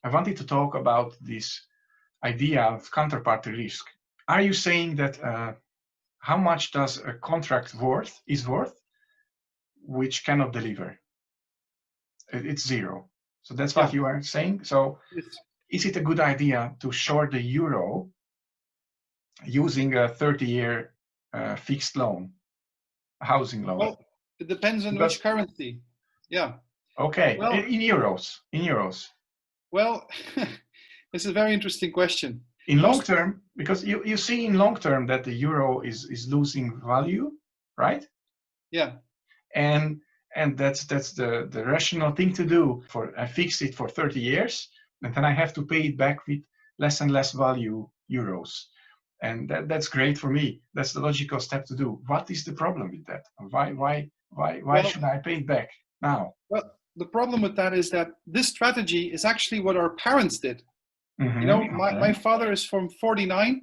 I wanted to talk about this idea of counterparty risk. Are you saying that how much does a contract worth, which cannot deliver? It's zero. So that's what you are saying. So is it a good idea to short the euro using a 30-year fixed loan, housing loan? Well, it depends on which currency. Yeah. Okay, well, in euros. Well, this is a very interesting question. In long term, because you see in long term that the euro is losing value, right? Yeah. And that's the rational thing to do. I fix it for 30 years, and then I have to pay it back with less and less value euros. And that's great for me. That's the logical step to do. What is the problem with that? Why should I pay it back now? Well, the problem with that is that this strategy is actually what our parents did. Mm-hmm. You know, my father is from 49.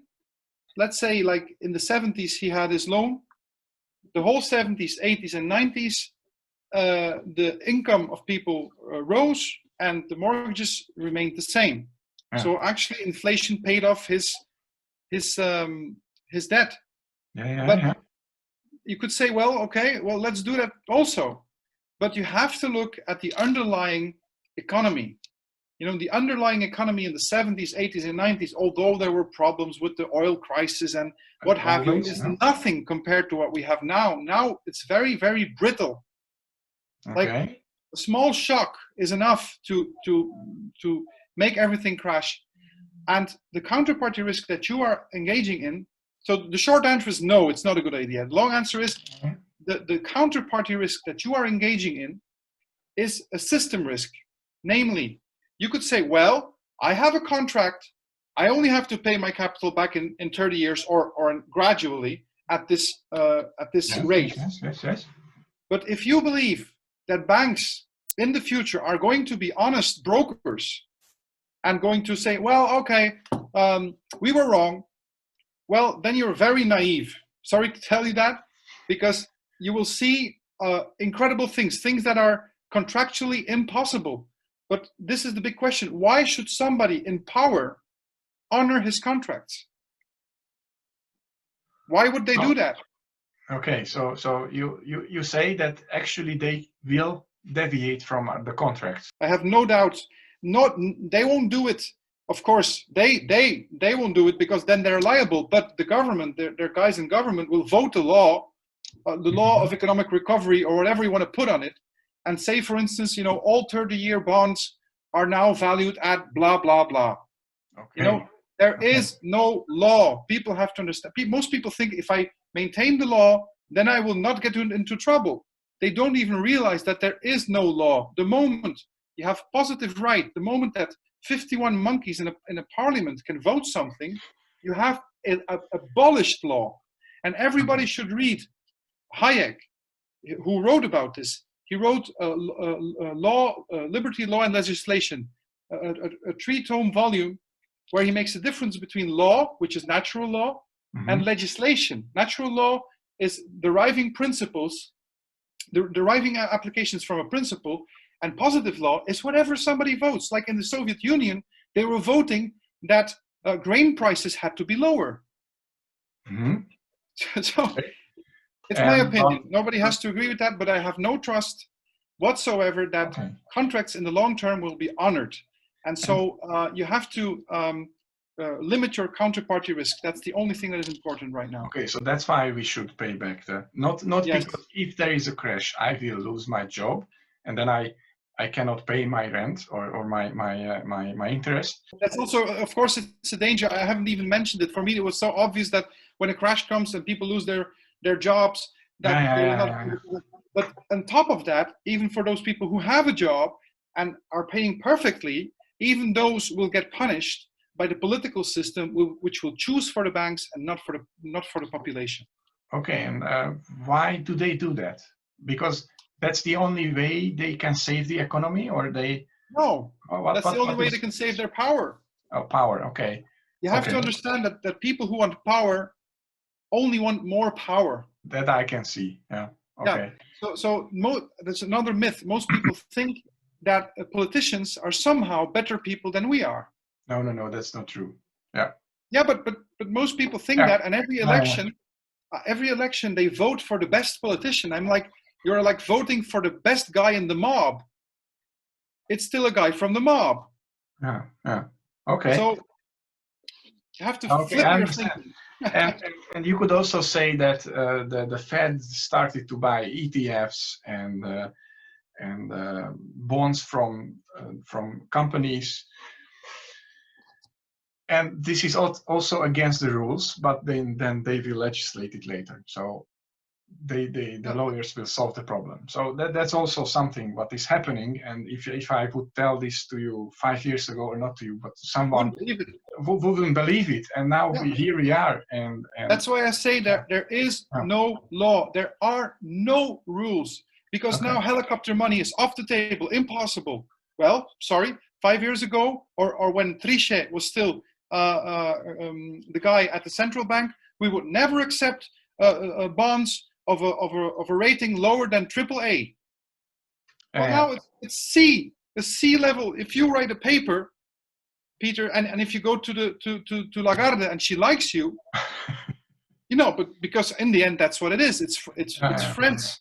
Let's say like in the 70s, he had his loan. The whole 70s, 80s, and 90s, the income of people rose and the mortgages remained the same. Yeah. So actually inflation paid off his debt. But you could say, well, okay, well, let's do that also. But you have to look at the underlying economy. You know, the underlying economy in the 70s, 80s, and 90s, although there were problems with the oil crisis and what have you, is nothing compared to what we have now. Now it's very, very brittle. Okay. Like a small shock is enough to make everything crash. And the counterparty risk that you are engaging in, so the short answer is no, it's not a good idea. The long answer is the counterparty risk that you are engaging in is a system risk. Namely, you could say, well, I have a contract. I only have to pay my capital back in 30 years or gradually at this rate. Yes. But if you believe that banks in the future are going to be honest brokers and going to say, well, okay, we were wrong, well, then you're very naive. Sorry to tell you that, because you will see incredible things that are contractually impossible. But this is the big question. Why should somebody in power honor his contracts? Why would they do that? Okay, so you say that actually they will deviate from the contracts. I have no doubt. They won't do it. Of course, they won't do it because then they're liable. But the government, their guys in government, will vote the law of economic recovery or whatever you want to put on it, and say, for instance, you know, all 30-year bonds are now valued at blah blah blah. Okay. You know, there is no law. People have to understand. Most people think if I maintain the law, then I will not get into trouble. They don't even realize that there is no law. The moment you have positive right, the moment that 51 monkeys in a parliament can vote something, you have abolished law. And everybody should read Hayek, who wrote about this. He wrote Liberty, Law, and Legislation, a 3-tome volume where he makes a difference between law, which is natural law, and legislation. Natural law is deriving principles, deriving applications from a principle, and positive law is whatever somebody votes. Like in the Soviet Union, they were voting that grain prices had to be lower. So it's my opinion. Nobody has to agree with that, but I have no trust whatsoever that contracts in the long term will be honored. And so you have to limit your counterparty risk. That's the only thing that is important right now. Okay, so that's why we should pay back the not yes. Because if there is a crash, I will lose my job, and then I cannot pay my rent or my interest. That's also, of course, it's a danger. I haven't even mentioned it. For me, it was so obvious that when a crash comes and people lose their jobs, But on top of that, even for those people who have a job and are paying perfectly, even those will get punished by the political system, which will choose for the banks and not for the population. Okay, and why do they do that? Because that's the only way they can save the economy, or they? No, that's the only way they can save their power. Oh, power. Okay. You have to understand that people who want power only want more power. That I can see. Yeah. Okay. Yeah. So that's another myth. Most people think that politicians are somehow better people than we are. No, that's not true. Yeah. Yeah, but most people think Yeah. that, and every election they vote for the best politician. I'm like, you're like voting for the best guy in the mob. It's still a guy from the mob. Yeah. Okay. So you have to Okay, flip I your understand. thinking. And you could also say that the Fed started to buy ETFs and bonds from companies, and this is also against the rules. But then they will legislate it later. So the lawyers will solve the problem. So that's also something what is happening. And if I would tell this to you 5 years ago, or not to you, but to someone who wouldn't believe it, and now here we are. And that's why I say that there is no law. There are no rules, because now helicopter money is off the table. Impossible. Well, sorry, 5 years ago, or when Trichet was still the guy at the central bank, we would never accept bonds of a rating lower than AAA. Well, now it's C, the C level. If you write a paper, Peter, and if you go to Lagarde and she likes you, you know, but because in the end that's what it is. It's friends.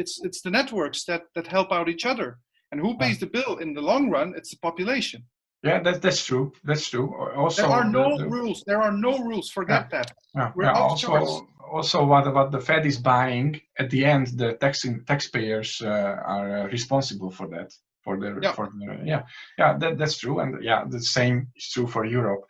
It's the networks that help out each other. And who pays the bill in the long run? It's the population. Yeah, that's true. That's true. Also, there are no rules. There are no rules. Forget that. We're off charts. Also, what the Fed is buying, at the end, the taxpayers are responsible for that. That's true. And the same is true for Europe.